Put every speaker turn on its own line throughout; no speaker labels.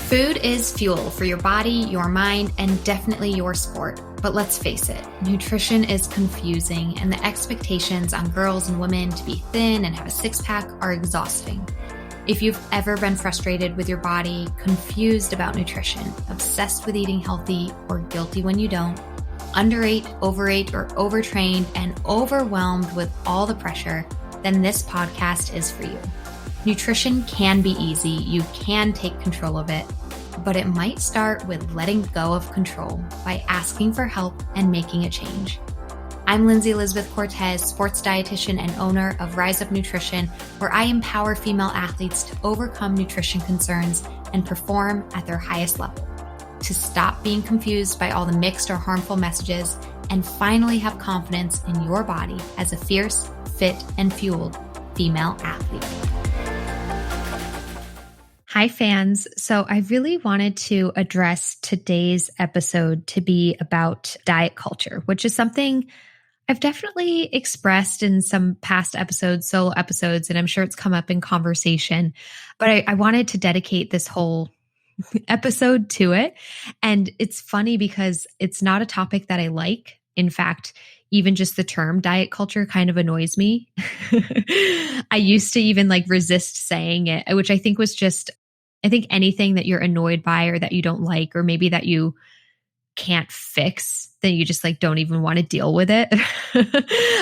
Food is fuel for your body, your mind, and definitely your sport. But let's face it, nutrition is confusing, and the expectations on girls and women to be thin and have a six-pack are exhausting. If you've ever been frustrated with your body, confused about nutrition, obsessed with eating healthy, or guilty when you don't, underate, overate, or overtrained, and overwhelmed with all the pressure, then this podcast is for you. Nutrition can be easy, you can take control of it, but it might start with letting go of control by asking for help and making a change. I'm Lindsay Elizabeth Cortez, sports dietitian and owner of Rise Up Nutrition, where I empower female athletes to overcome nutrition concerns and perform at their highest level, to stop being confused by all the mixed or harmful messages, and finally have confidence in your body as a fierce, fit, and fueled female athlete. Hi, fans. So I really wanted to address today's episode to be about diet culture, which is something I've definitely expressed in some past episodes, solo episodes, and I'm sure it's come up in conversation. But I wanted to dedicate this whole episode to it. And it's funny because it's not a topic that I like. In fact, even just the term diet culture kind of annoys me. I used to even resist saying it, which I think was just, I think anything that you're annoyed by or that you don't like, or maybe that you can't fix, then you just don't even want to deal with it.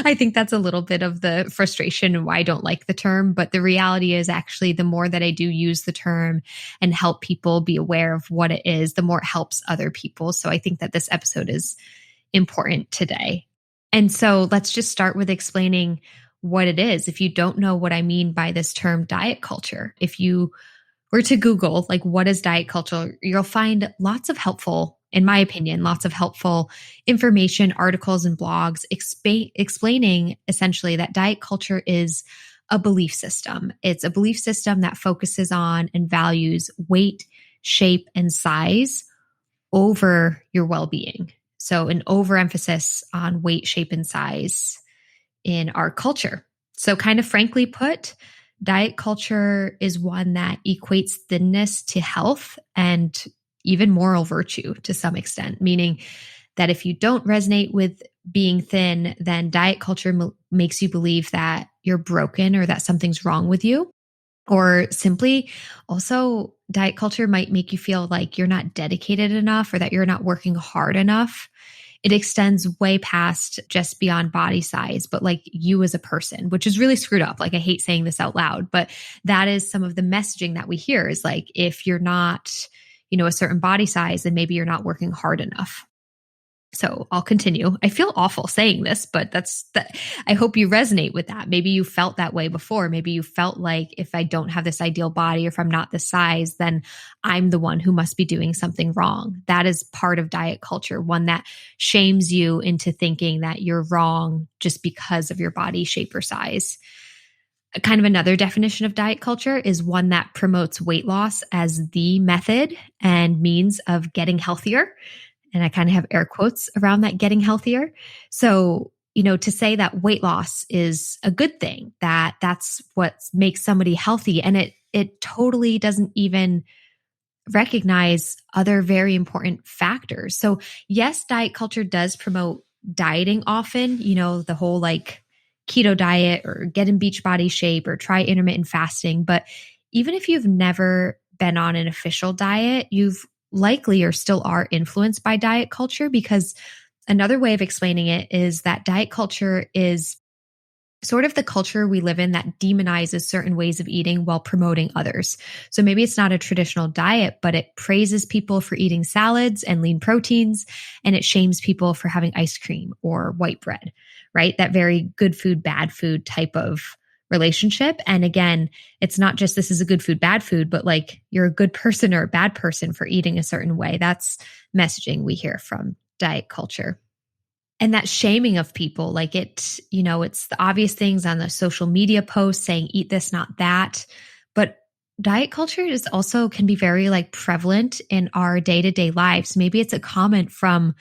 I think that's a little bit of the frustration and why I don't like the term. But the reality is actually the more that I do use the term and help people be aware of what it is, the more it helps other people. So I think that this episode is important today. And so let's just start with explaining what it is. If you don't know what I mean by this term diet culture, if you were to Google, what is diet culture, you'll find lots of helpful, in my opinion, lots of helpful information, articles, and blogs explaining essentially that diet culture is a belief system. It's a belief system that focuses on and values weight, shape, and size over your well-being. So an overemphasis on weight, shape, and size in our culture. So kind of frankly put, diet culture is one that equates thinness to health and even moral virtue to some extent, meaning that if you don't resonate with being thin, then diet culture makes you believe that you're broken or that something's wrong with you. Or simply also diet culture might make you feel like you're not dedicated enough or that you're not working hard enough. It extends way past just beyond body size, but you as a person, which is really screwed up. I hate saying this out loud, but that is some of the messaging that we hear is if you're not, a certain body size, then maybe you're not working hard enough. So I'll continue. I feel awful saying this, but I hope you resonate with that. Maybe you felt that way before. Maybe you felt like if I don't have this ideal body or if I'm not this size, then I'm the one who must be doing something wrong. That is part of diet culture, one that shames you into thinking that you're wrong just because of your body shape or size. Kind of another definition of diet culture is one that promotes weight loss as the method and means of getting healthier. And I kind of have air quotes around that getting healthier. So, to say that weight loss is a good thing, that's what makes somebody healthy. And it totally doesn't even recognize other very important factors. So yes, diet culture does promote dieting often, the whole keto diet or get in beach body shape or try intermittent fasting. But even if you've never been on an official diet, you've likely or still are influenced by diet culture, because another way of explaining it is that diet culture is sort of the culture we live in that demonizes certain ways of eating while promoting others. So maybe it's not a traditional diet, but it praises people for eating salads and lean proteins, and it shames people for having ice cream or white bread, right? That very good food, bad food type of relationship. And again, it's not just this is a good food, bad food, but you're a good person or a bad person for eating a certain way. That's messaging we hear from diet culture. And that shaming of people, it's the obvious things on the social media posts saying, eat this, not that. But diet culture is also can be very prevalent in our day-to-day lives. Maybe it's a comment from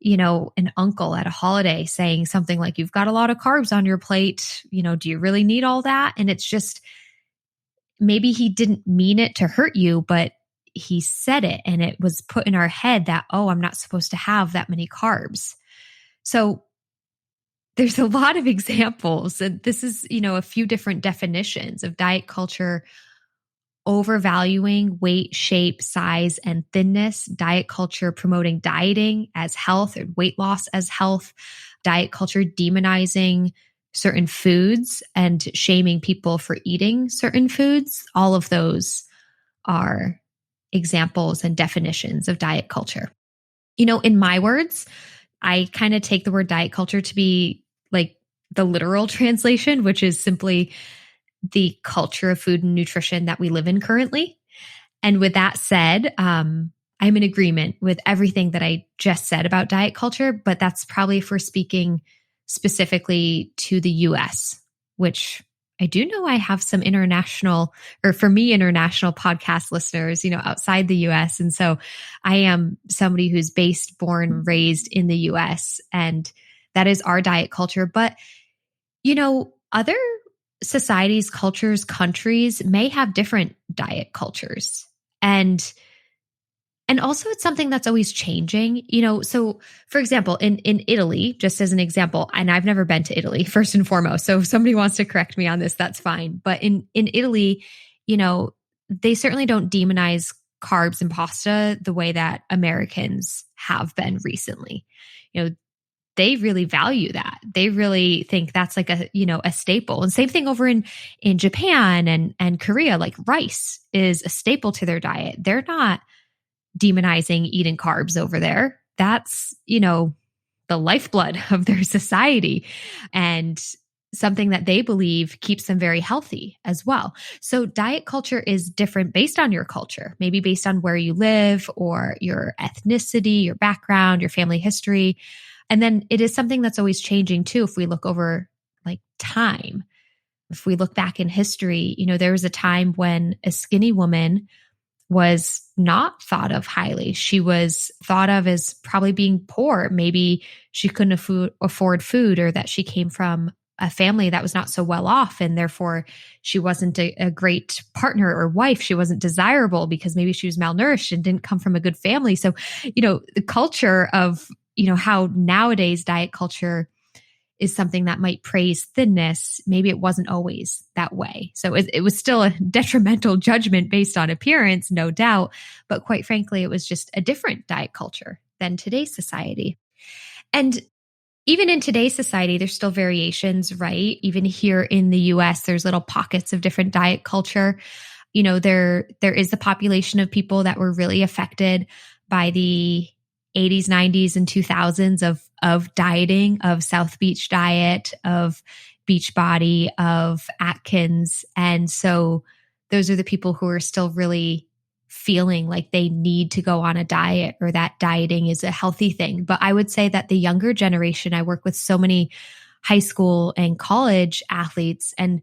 an uncle at a holiday saying something like, you've got a lot of carbs on your plate. Do you really need all that? And it's just, maybe he didn't mean it to hurt you, but he said it, and it was put in our head that, oh, I'm not supposed to have that many carbs. So there's a lot of examples, and this is, a few different definitions of diet culture: overvaluing weight, shape, size, and thinness; diet culture promoting dieting as health or weight loss as health; diet culture demonizing certain foods and shaming people for eating certain foods. All of those are examples and definitions of diet culture. In my words, I kind of take the word diet culture to be like the literal translation, which is simply the culture of food and nutrition that we live in currently. And with that said, I'm in agreement with everything that I just said about diet culture, but that's probably if we're speaking specifically to the US, which I do know I have some international podcast listeners, outside the US. And so I am somebody who's based, born, raised in the US, and that is our diet culture. But, other societies, cultures, countries may have different diet cultures. And also it's something that's always changing, so for example, in Italy, just as an example, and I've never been to Italy, first and foremost. So if somebody wants to correct me on this, that's fine. But in Italy, they certainly don't demonize carbs and pasta the way that Americans have been recently. They really value that. They really think that's like a staple. And same thing over in Japan and Korea, like rice is a staple to their diet. They're not demonizing eating carbs over there. That's, the lifeblood of their society, and something that they believe keeps them very healthy as well. So diet culture is different based on your culture, maybe based on where you live or your ethnicity, your background, your family history. And then it is something that's always changing too. If we look over like time, if we look back in history, there was a time when a skinny woman was not thought of highly. She was thought of as probably being poor. Maybe she couldn't afford food, or that she came from a family that was not so well off, and therefore she wasn't a great partner or wife. She wasn't desirable because maybe she was malnourished and didn't come from a good family. So, the culture of, how nowadays diet culture is something that might praise thinness, maybe it wasn't always that way. So it was still a detrimental judgment based on appearance, no doubt. But quite frankly, it was just a different diet culture than today's society. And even in today's society, there's still variations, right? Even here in the US, there's little pockets of different diet culture. There is the population of people that were really affected by the 80s, 90s, and 2000s of dieting, of South Beach diet, of Beachbody, of Atkins. And so those are the people who are still really feeling like they need to go on a diet, or that dieting is a healthy thing. But I would say that the younger generation, I work with so many high school and college athletes, and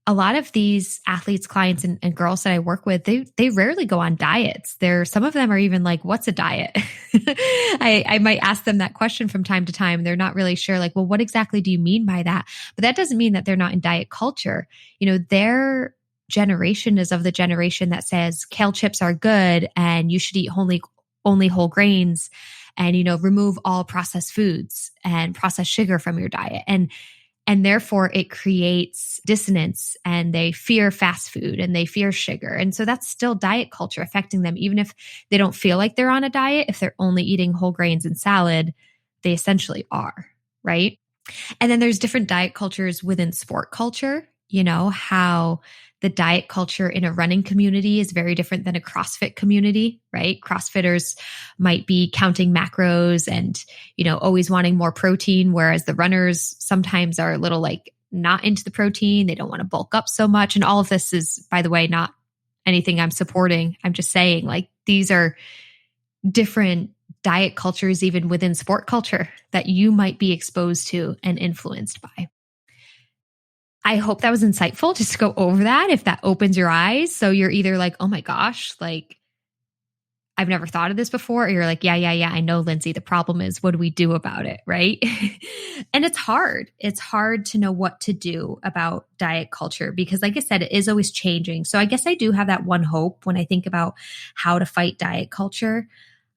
a lot of these athletes, clients, and girls that I work with, they rarely go on diets. Some of them are even like, what's a diet? I might ask them that question from time to time. They're not really sure, like, well, what exactly do you mean by that? But that doesn't mean that they're not in diet culture. Their generation is of the generation that says kale chips are good and you should eat only whole grains, and, remove all processed foods and processed sugar from your diet. And therefore it creates dissonance, and they fear fast food and they fear sugar. And so that's still diet culture affecting them. Even if they don't feel like they're on a diet, if they're only eating whole grains and salad, they essentially are, right? And then there's different diet cultures within sport culture, how the diet culture in a running community is very different than a CrossFit community, right? CrossFitters might be counting macros and, always wanting more protein, whereas the runners sometimes are a little like not into the protein. They don't want to bulk up so much. And all of this is, by the way, not anything I'm supporting. I'm just saying, like, these are different diet cultures, even within sport culture, that you might be exposed to and influenced by. I hope that was insightful just to go over that, if that opens your eyes. So you're either like, oh my gosh, like I've never thought of this before. Or you're like, yeah, I know, Lindsay. The problem is, what do we do about it? Right. And it's hard. It's hard to know what to do about diet culture because, like I said, it is always changing. So I guess I do have that one hope when I think about how to fight diet culture.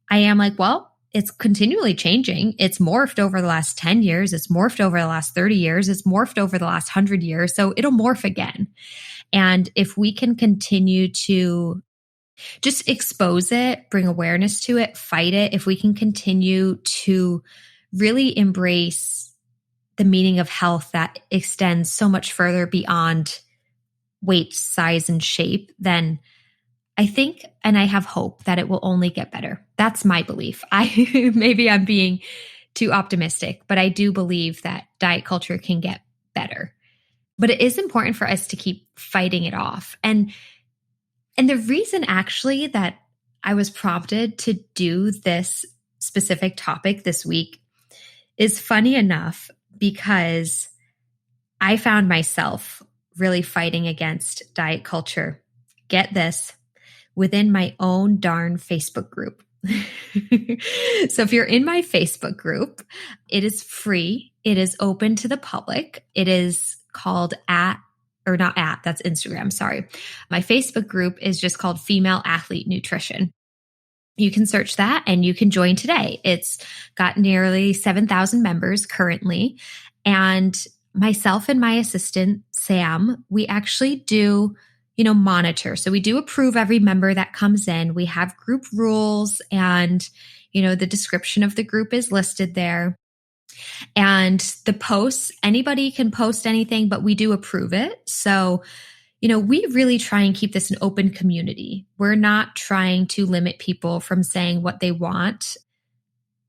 I am like, well, it's continually changing. It's morphed over the last 10 years. It's morphed over the last 30 years. It's morphed over the last 100 years. So it'll morph again. And if we can continue to just expose it, bring awareness to it, fight it, if we can continue to really embrace the meaning of health that extends so much further beyond weight, size, and shape, then I think, and I have hope that it will only get better. That's my belief. Maybe I'm being too optimistic, but I do believe that diet culture can get better. But it is important for us to keep fighting it off. And the reason actually that I was prompted to do this specific topic this week is funny enough because I found myself really fighting against diet culture. Get this, within my own darn Facebook group. So if you're in my Facebook group, it is free. It is open to the public. It is called that's Instagram, sorry. My Facebook group is just called Female Athlete Nutrition. You can search that and you can join today. It's got nearly 7,000 members currently. And myself and my assistant, Sam, we actually do, monitor. So we do approve every member that comes in. We have group rules and, the description of the group is listed there. And the posts, anybody can post anything, but we do approve it. So, we really try and keep this an open community. We're not trying to limit people from saying what they want,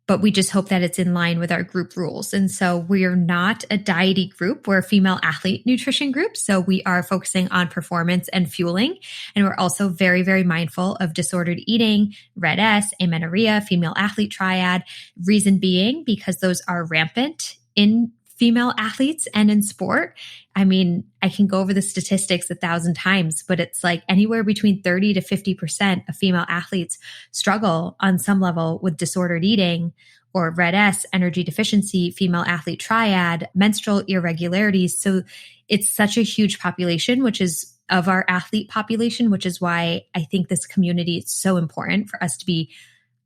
but we just hope that it's in line with our group rules. And so we are not a diety group. We're a female athlete nutrition group. So we are focusing on performance and fueling. And we're also very, very mindful of disordered eating, Red S, amenorrhea, female athlete triad. Reason being, because those are rampant in female athletes and in sport. I mean, I can go over the statistics 1,000 times, but it's like anywhere between 30 to 50% of female athletes struggle on some level with disordered eating or Red S, energy deficiency, female athlete triad, menstrual irregularities. So it's such a huge population, which is of our athlete population, which is why I think this community is so important for us to be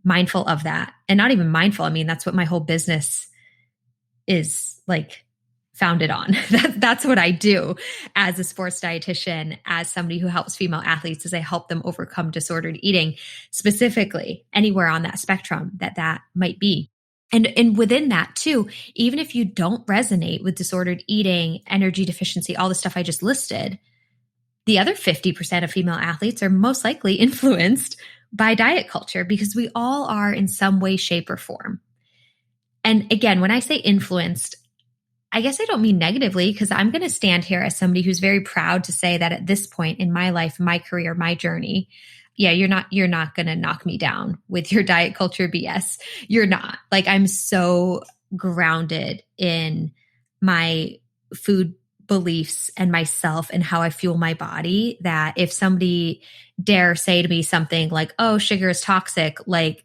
mindful of that. And not even mindful. I mean, that's what my whole business is like founded on. That's what I do as a sports dietitian, as somebody who helps female athletes, as I help them overcome disordered eating, specifically anywhere on that spectrum that might be. And within that too, even if you don't resonate with disordered eating, energy deficiency, all the stuff I just listed, the other 50% of female athletes are most likely influenced by diet culture because we all are in some way, shape, or form. And again, when I say influenced, I guess I don't mean negatively because I'm going to stand here as somebody who's very proud to say that at this point in my life, my career, my journey, yeah, you're not going to knock me down with your diet culture BS. You're not. Like, I'm so grounded in my food beliefs and myself and how I fuel my body that if somebody dare say to me something like, oh, sugar is toxic, like,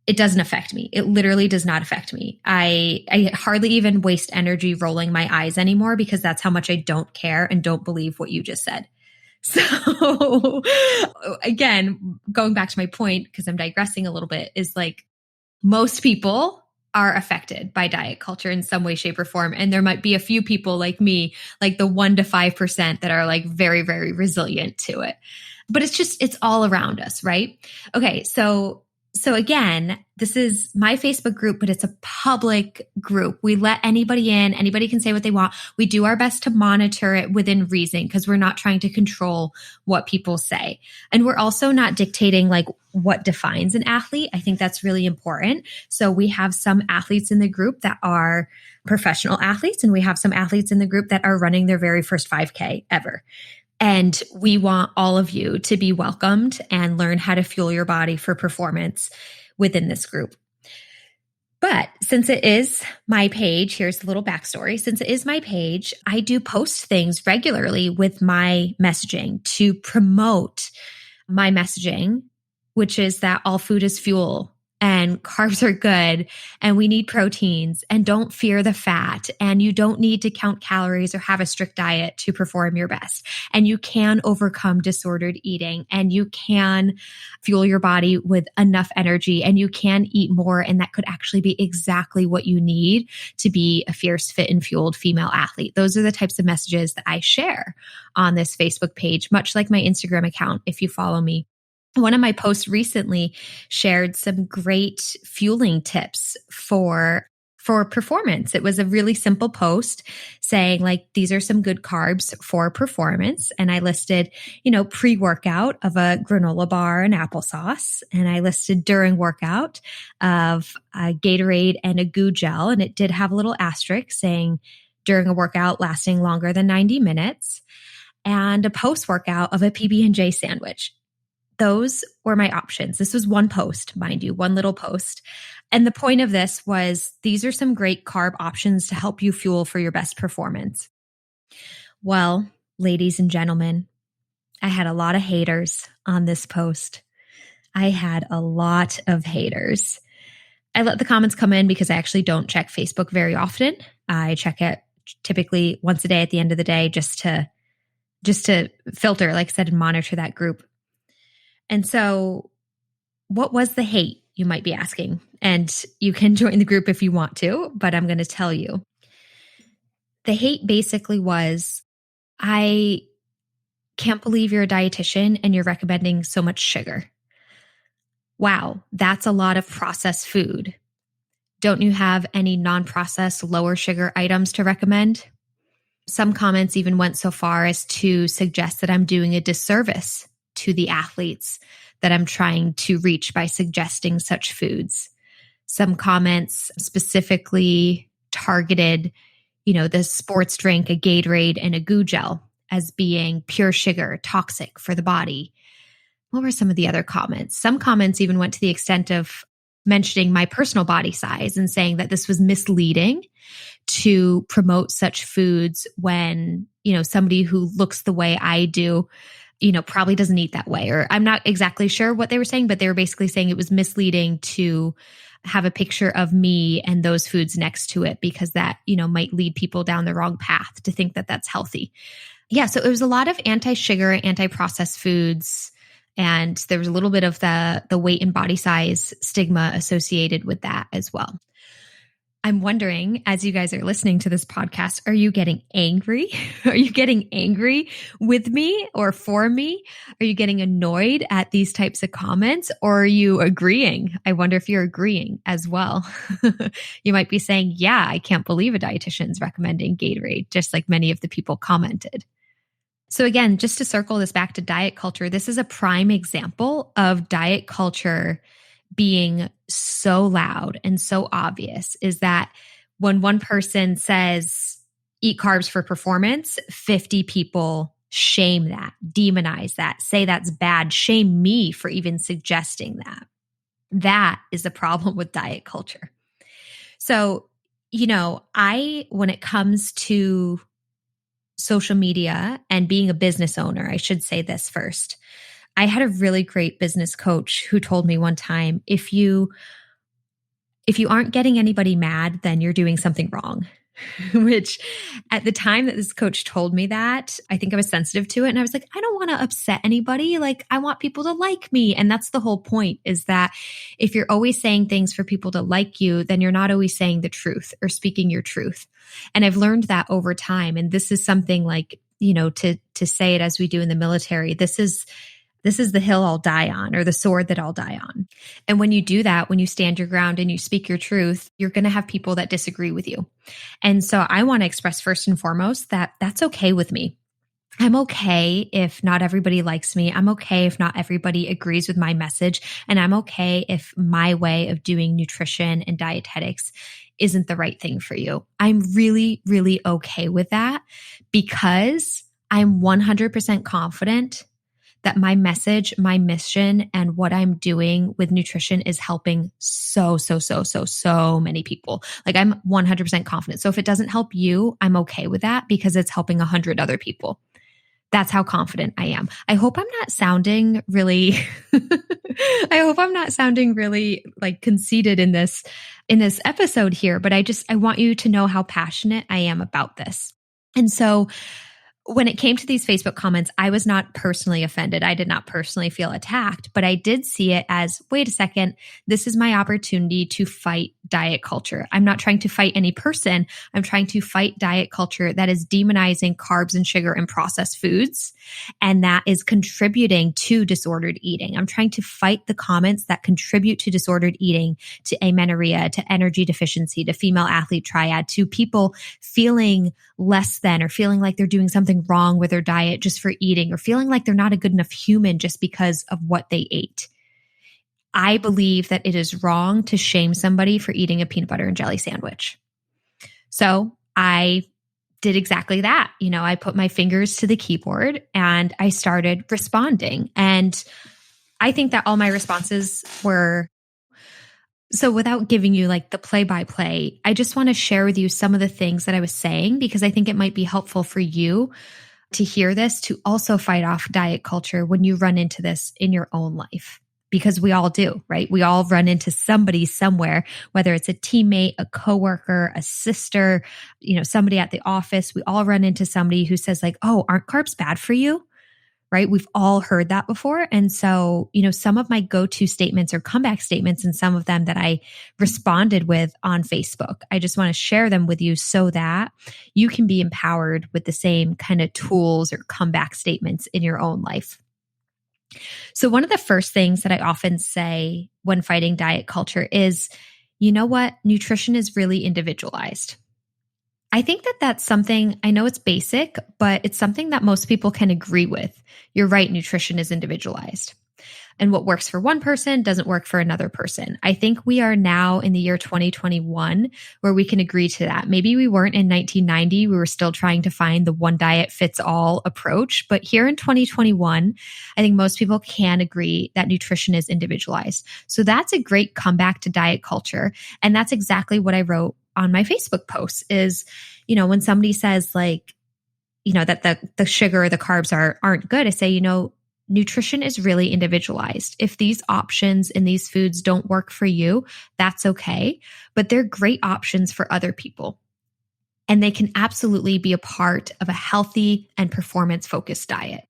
it doesn't affect me. It literally does not affect me. I hardly even waste energy rolling my eyes anymore because that's how much I don't care and don't believe what you just said. So again, going back to my point, because I'm digressing a little bit, is like most people are affected by diet culture in some way, shape, or form. And there might be a few people like me, like the 1% to 5% that are like very, very resilient to it. But it's all around us, right? Okay. So again, this is my Facebook group, but it's a public group. We let anybody in. Anybody can say what they want. We do our best to monitor it within reason because we're not trying to control what people say. And we're also not dictating like what defines an athlete. I think that's really important. So we have some athletes in the group that are professional athletes, and we have some athletes in the group that are running their very first 5K ever. And we want all of you to be welcomed and learn how to fuel your body for performance within this group. But since it is my page, here's a little backstory. Since it is my page, I do post things regularly with my messaging to promote my messaging which is that all food is fuel and carbs are good and we need proteins, and don't fear the fat, and you don't need to count calories or have a strict diet to perform your best. And you can overcome disordered eating, and you can fuel your body with enough energy, and you can eat more. And that could actually be exactly what you need to be a fierce, fit, and fueled female athlete. Those are the types of messages that I share on this Facebook page, much like my Instagram account, if you follow me. One of my posts recently shared some great fueling tips for performance. It was a really simple post saying, like, these are some good carbs for performance. And I listed, pre-workout of a granola bar and applesauce. And I listed during workout of a Gatorade and a goo gel. And it did have a little asterisk saying during a workout lasting longer than 90 minutes, and a post-workout of a PB&J sandwich. Those were my options. This was one post, mind you, one little post. And the point of this was, these are some great carb options to help you fuel for your best performance. Well, ladies and gentlemen, I had a lot of haters on this post. I had a lot of haters. I let the comments come in because I actually don't check Facebook very often. I check it typically once a day at the end of the day just to filter, like I said, and monitor that group. And so what was the hate, you might be asking? And you can join the group if you want to, but I'm going to tell you. The hate basically was, I can't believe you're a dietitian and you're recommending so much sugar. Wow, that's a lot of processed food. Don't you have any non-processed, lower sugar items to recommend? Some comments even went so far as to suggest that I'm doing a disservice to the athletes that I'm trying to reach by suggesting such foods. Some comments specifically targeted, the sports drink, a Gatorade and a goo gel, as being pure sugar, toxic for the body. What were some of the other comments? Some comments even went to the extent of mentioning my personal body size and saying that this was misleading to promote such foods when, somebody who looks the way I do, probably doesn't eat that way. Or I'm not exactly sure what they were saying, but they were basically saying it was misleading to have a picture of me and those foods next to it, because that, might lead people down the wrong path to think that that's healthy. Yeah. So it was a lot of anti-sugar, anti-processed foods. And there was a little bit of the weight and body size stigma associated with that as well. I'm wondering, as you guys are listening to this podcast, are you getting angry? Are you getting angry with me or for me? Are you getting annoyed at these types of comments, or are you agreeing? I wonder if you're agreeing as well. You might be saying, yeah, I can't believe a dietitian's recommending Gatorade, just like many of the people commented. So again, just to circle this back to diet culture, this is a prime example of diet culture being so loud and so obvious, is that when one person says eat carbs for performance, 50 people shame that, demonize that, say that's bad, shame me for even suggesting that. That is the problem with diet culture. So, when it comes to social media and being a business owner, I should say this first. I had a really great business coach who told me one time, if you aren't getting anybody mad, then you're doing something wrong. Which at the time that this coach told me that, I think I was sensitive to it. And I was like, I don't want to upset anybody. Like, I want people to like me. And that's the whole point, is that if you're always saying things for people to like you, then you're not always saying the truth or speaking your truth. And I've learned that over time. And this is something like, to say it as we do in the military, this is the hill I'll die on, or the sword that I'll die on. And when you do that, when you stand your ground and you speak your truth, you're going to have people that disagree with you. And so I want to express first and foremost that that's okay with me. I'm okay if not everybody likes me. I'm okay if not everybody agrees with my message. And I'm okay if my way of doing nutrition and dietetics isn't the right thing for you. I'm really, really okay with that, because I'm 100% confident that my message, my mission, and what I'm doing with nutrition is helping so many people. Like, I'm 100% confident. So if it doesn't help you, I'm okay with that, because it's helping 100 other people. That's how confident I am. I hope I'm not sounding really I hope I'm not sounding really like conceited in this episode here, but I want you to know how passionate I am about this. And so when it came to these Facebook comments, I was not personally offended. I did not personally feel attacked, but I did see it as, wait a second, this is my opportunity to fight diet culture. I'm not trying to fight any person. I'm trying to fight diet culture that is demonizing carbs and sugar and processed foods, and that is contributing to disordered eating. I'm trying to fight the comments that contribute to disordered eating, to amenorrhea, to energy deficiency, to female athlete triad, to people feeling less than or feeling like they're doing something wrong with their diet just for eating, or feeling like they're not a good enough human just because of what they ate. I believe that it is wrong to shame somebody for eating a peanut butter and jelly sandwich. So I did exactly that. I put my fingers to the keyboard and I started responding. And I think that all my responses were, so without giving you like the play by play, I just want to share with you some of the things that I was saying, because I think it might be helpful for you to hear this, to also fight off diet culture when you run into this in your own life. Because we all do, right? We all run into somebody somewhere, whether it's a teammate, a coworker, a sister, somebody at the office. We all run into somebody who says like, oh, aren't carbs bad for you? Right? We've all heard that before. And so, some of my go-to statements or comeback statements, and some of them that I responded with on Facebook, I just want to share them with you so that you can be empowered with the same kind of tools or comeback statements in your own life. So one of the first things that I often say when fighting diet culture is, you know what? Nutrition is really individualized. I think that that's something, I know it's basic, but it's something that most people can agree with. You're right, nutrition is individualized. And what works for one person doesn't work for another person. I think we are now in the year 2021 where we can agree to that. Maybe we weren't in 1990. We were still trying to find the one diet fits all approach. But here in 2021, I think most people can agree that nutrition is individualized. So that's a great comeback to diet culture. And that's exactly what I wrote on my Facebook posts is, when somebody says like, that the sugar or the carbs aren't good, I say, nutrition is really individualized. If these options in these foods don't work for you, that's okay, but they're great options for other people. And they can absolutely be a part of a healthy and performance-focused diet.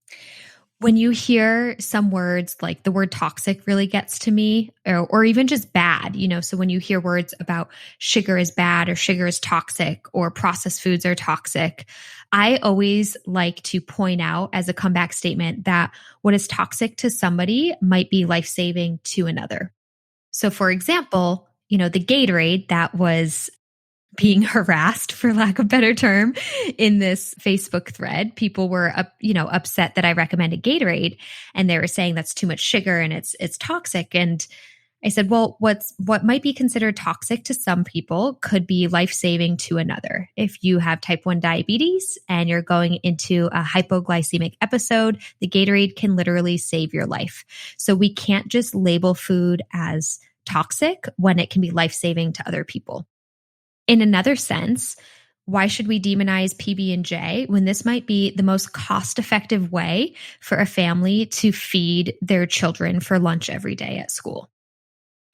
When you hear some words like the word toxic really gets to me, or even just bad, so when you hear words about sugar is bad or sugar is toxic or processed foods are toxic, I always like to point out as a comeback statement that what is toxic to somebody might be life-saving to another. So for example, the Gatorade that was being harassed, for lack of a better term, in this Facebook thread. People were upset that I recommended Gatorade, and they were saying that's too much sugar and it's toxic. And I said, well, what might be considered toxic to some people could be life-saving to another. If you have type 1 diabetes and you're going into a hypoglycemic episode, the Gatorade can literally save your life. So we can't just label food as toxic when it can be life-saving to other people. In another sense, why should we demonize PB&J when this might be the most cost-effective way for a family to feed their children for lunch every day at school?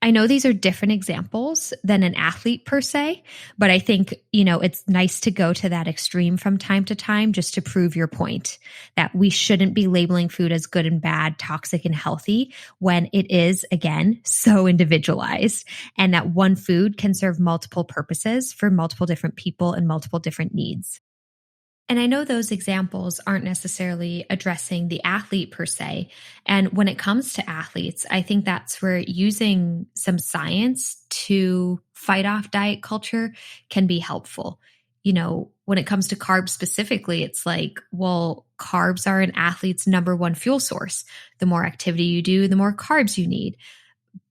I know these are different examples than an athlete per se, but I think, it's nice to go to that extreme from time to time just to prove your point that we shouldn't be labeling food as good and bad, toxic and healthy when it is, again, so individualized, and that one food can serve multiple purposes for multiple different people and multiple different needs. And I know those examples aren't necessarily addressing the athlete per se. And when it comes to athletes, I think that's where using some science to fight off diet culture can be helpful. When it comes to carbs specifically, it's like, well, carbs are an athlete's number one fuel source. The more activity you do, the more carbs you need.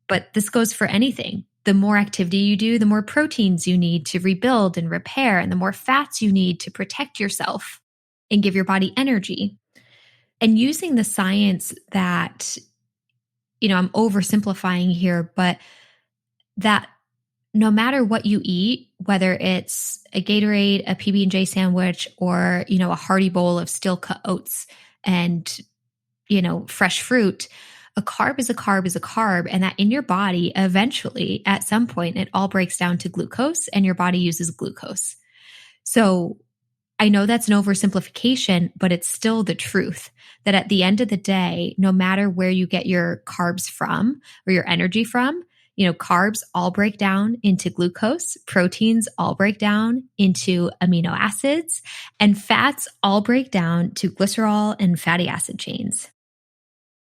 But this goes for anything. The more activity you do, the more proteins you need to rebuild and repair, and the more fats you need to protect yourself and give your body energy. And using the science that, I'm oversimplifying here, but that no matter what you eat, whether it's a Gatorade, a PB&J sandwich, or, a hearty bowl of steel cut oats and, fresh fruit, a carb is a carb is a carb. And that in your body, eventually, at some point, it all breaks down to glucose and your body uses glucose. So I know that's an oversimplification, but it's still the truth that at the end of the day, no matter where you get your carbs from or your energy from, carbs all break down into glucose, proteins all break down into amino acids, and fats all break down to glycerol and fatty acid chains.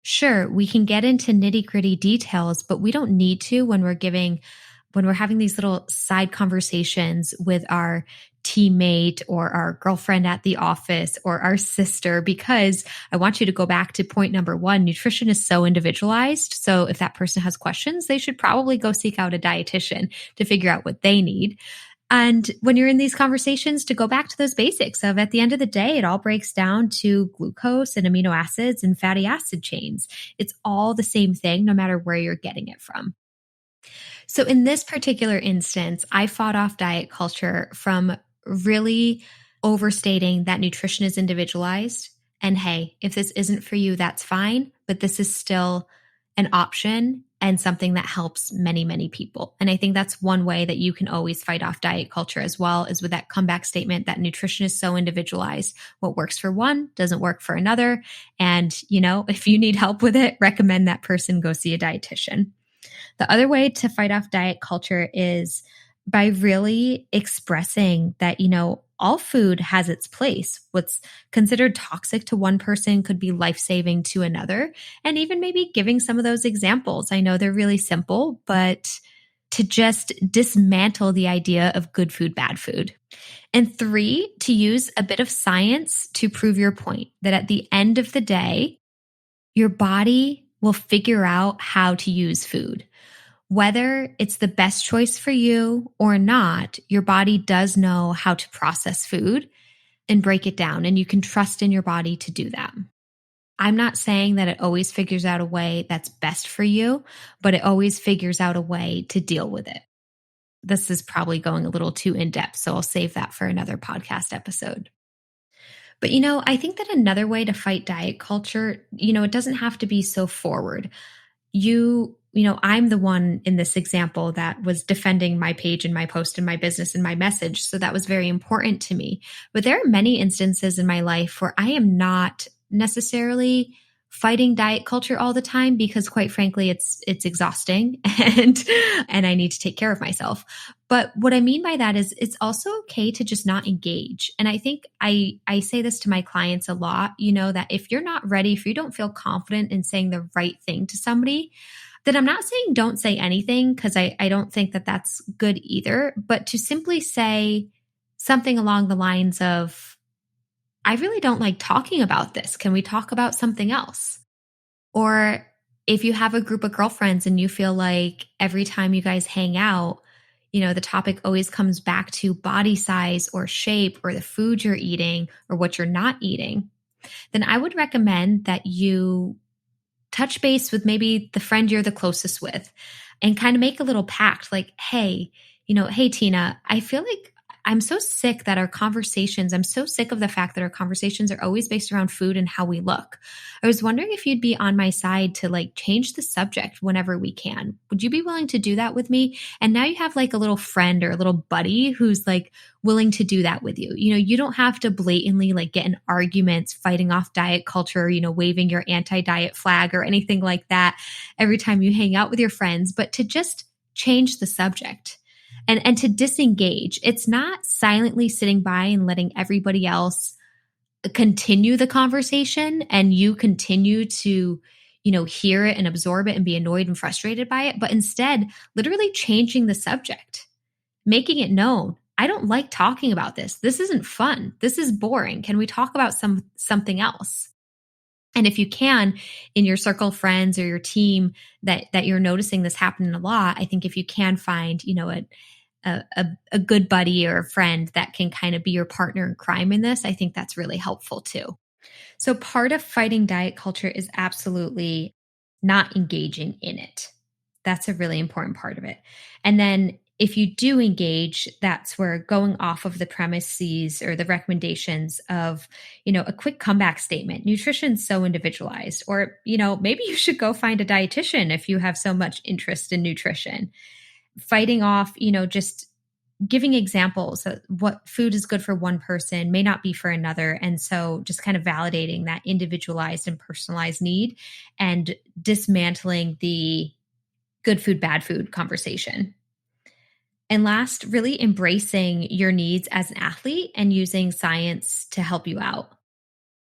Sure, we can get into nitty-gritty details, but we don't need to when we're having these little side conversations with our teammate or our girlfriend at the office or our sister, because I want you to go back to point number one. Nutrition is so individualized. So if that person has questions, they should probably go seek out a dietitian to figure out what they need. And when you're in these conversations, to go back to those basics of at the end of the day, it all breaks down to glucose and amino acids and fatty acid chains. It's all the same thing, no matter where you're getting it from. So in this particular instance, I fought off diet culture from really overstating that nutrition is individualized. And hey, if this isn't for you, that's fine, but this is still an option and something that helps many, many people. And I think that's one way that you can always fight off diet culture as well, is with that comeback statement that nutrition is so individualized. What works for one doesn't work for another. And, if you need help with it, recommend that person go see a dietitian. The other way to fight off diet culture is by really expressing that, all food has its place. What's considered toxic to one person could be life-saving to another. And even maybe giving some of those examples. I know they're really simple, but to just dismantle the idea of good food, bad food. And 3, to use a bit of science to prove your point that at the end of the day, your body will figure out how to use food. Whether it's the best choice for you or not, your body does know how to process food and break it down, and you can trust in your body to do that. I'm not saying that it always figures out a way that's best for you, but it always figures out a way to deal with it. This is probably going a little too in-depth, so I'll save that for another podcast episode. But, I think that another way to fight diet culture, it doesn't have to be so forward. I'm the one in this example that was defending my page and my post and my business and my message. So that was very important to me. But there are many instances in my life where I am not necessarily fighting diet culture all the time, because quite frankly, it's exhausting and I need to take care of myself. But what I mean by that is it's also okay to just not engage. And I think I say this to my clients a lot, that if you're not ready, if you don't feel confident in saying the right thing to somebody, then I'm not saying don't say anything, because I don't think that that's good either, but to simply say something along the lines of, I really don't like talking about this. Can we talk about something else? Or if you have a group of girlfriends and you feel like every time you guys hang out, the topic always comes back to body size or shape or the food you're eating or what you're not eating, then I would recommend that you touch base with maybe the friend you're the closest with and kind of make a little pact like, hey, hey, Tina, I feel like I'm so sick that I'm so sick of the fact that our conversations are always based around food and how we look. I was wondering if you'd be on my side to change the subject whenever we can. Would you be willing to do that with me? And now you have a little friend or a little buddy who's willing to do that with you. You don't have to blatantly get in arguments, fighting off diet culture, waving your anti-diet flag or anything like that every time you hang out with your friends, but to just change the subject. And to disengage. It's not silently sitting by and letting everybody else continue the conversation and you continue to, hear it and absorb it and be annoyed and frustrated by it, but instead literally changing the subject, making it known. I don't like talking about this. This isn't fun. This is boring. Can we talk about something else? And if you can, in your circle of friends or your team that you're noticing this happening a lot, I think if you can find, a good buddy or a friend that can kind of be your partner in crime in this, I think that's really helpful too. So part of fighting diet culture is absolutely not engaging in it. That's a really important part of it. And then if you do engage, that's where going off of the premises or the recommendations of, a quick comeback statement. Nutrition's so individualized. Or, maybe you should go find a dietitian if you have so much interest in nutrition. Fighting off, just giving examples of what food is good for one person may not be for another. And so just kind of validating that individualized and personalized need and dismantling the good food, bad food conversation. And last, really embracing your needs as an athlete and using science to help you out.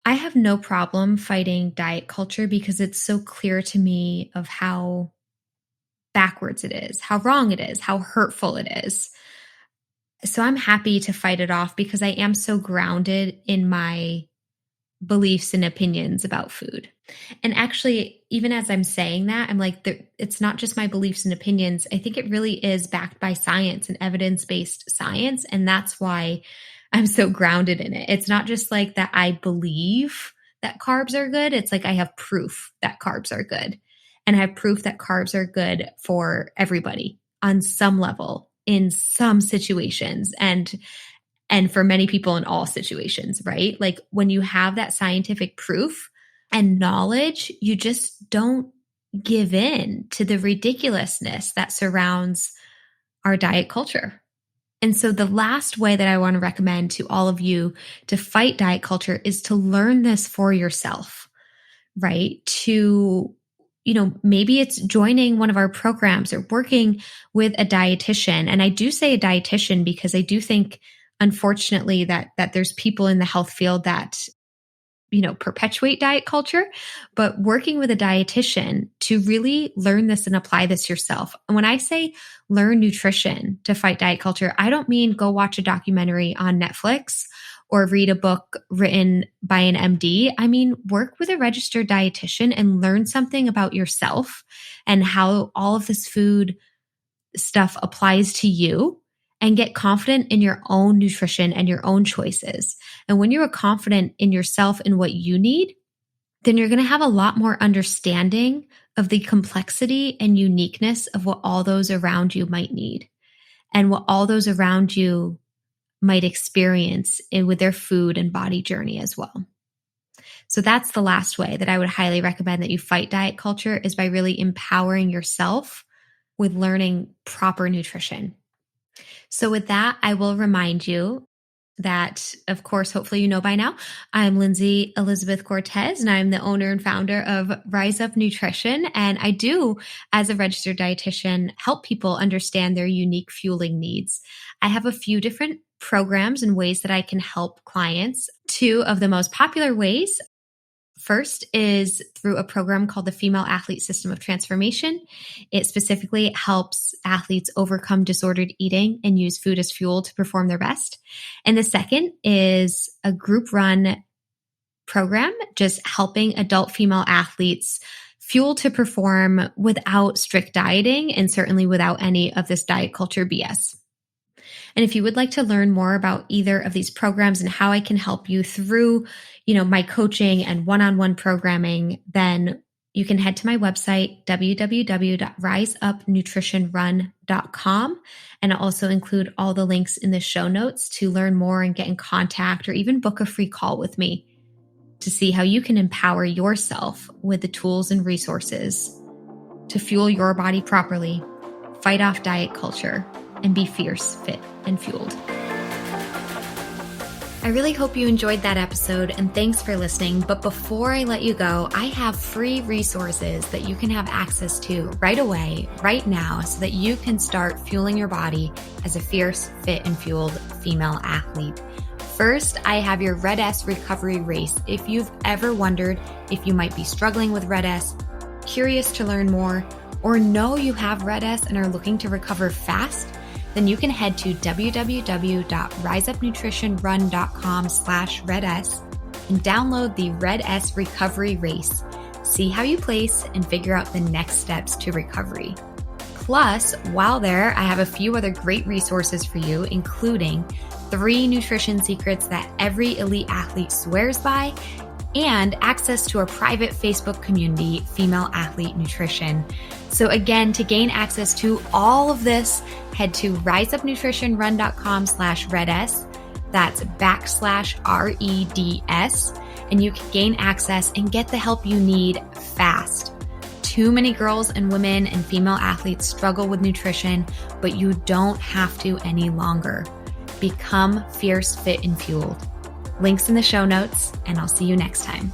I have no problem fighting diet culture because it's so clear to me of how backwards it is, how wrong it is, how hurtful it is. So I'm happy to fight it off because I am so grounded in my beliefs and opinions about food. And actually, even as I'm saying that, I'm like, it's not just my beliefs and opinions. I think it really is backed by science and evidence-based science. And that's why I'm so grounded in it. It's not just like that I believe that carbs are good. It's like I have proof that carbs are good. And I have proof that carbs are good for everybody on some level, in some situations, and for many people in all situations, right? Like when you have that scientific proof and knowledge, you just don't give in to the ridiculousness that surrounds our diet culture. And so the last way that I want to recommend to all of you to fight diet culture is to learn this for yourself, right? Maybe it's joining one of our programs or working with a dietitian. And I do say a dietitian because I do think, unfortunately, that there's people in the health field that, perpetuate diet culture, but working with a dietitian to really learn this and apply this yourself. And when I say learn nutrition to fight diet culture, I don't mean go watch a documentary on Netflix or read a book written by an MD. I mean, work with a registered dietitian and learn something about yourself and how all of this food stuff applies to you, and get confident in your own nutrition and your own choices. And when you're confident in yourself and what you need, then you're going to have a lot more understanding of the complexity and uniqueness of what all those around you might need and what all those around you might experience with their food and body journey as well. So that's the last way that I would highly recommend that you fight diet culture, is by really empowering yourself with learning proper nutrition. So with that, I will remind you that, of course, hopefully you know by now, I'm Lindsay Elizabeth Cortez, and I'm the owner and founder of Rise Up Nutrition. And I do, as a registered dietitian, help people understand their unique fueling needs. I have a few different programs and ways that I can help clients. Two of the most popular ways. First is through a program called the Female Athlete System of Transformation. It specifically helps athletes overcome disordered eating and use food as fuel to perform their best. And the second is a group-run program, just helping adult female athletes fuel to perform without strict dieting and certainly without any of this diet culture BS. And if you would like to learn more about either of these programs and how I can help you through, my coaching and one-on-one programming, then you can head to my website, www.riseupnutritionrun.com. And I'll also include all the links in the show notes to learn more and get in contact or even book a free call with me to see how you can empower yourself with the tools and resources to fuel your body properly, fight off diet culture, and be fierce, fit, and fueled. I really hope you enjoyed that episode, and thanks for listening. But before I let you go, I have free resources that you can have access to right away, right now, so that you can start fueling your body as a fierce, fit, and fueled female athlete. First, I have your Red S Recovery Race. If you've ever wondered if you might be struggling with Red S, curious to learn more, or know you have Red S and are looking to recover fast, then you can head to www.riseupnutritionrun.com/RedS and download the Red S Recovery Race. See how you place and figure out the next steps to recovery. Plus, while there, I have a few other great resources for you, including 3 nutrition secrets that every elite athlete swears by, and access to our private Facebook community, Female Athlete Nutrition. So again, to gain access to all of this, head to riseupnutritionrun.com/REDS. That's /REDS. And you can gain access and get the help you need fast. Too many girls and women and female athletes struggle with nutrition, but you don't have to any longer. Become fierce, fit, and fueled. Links in the show notes, and I'll see you next time.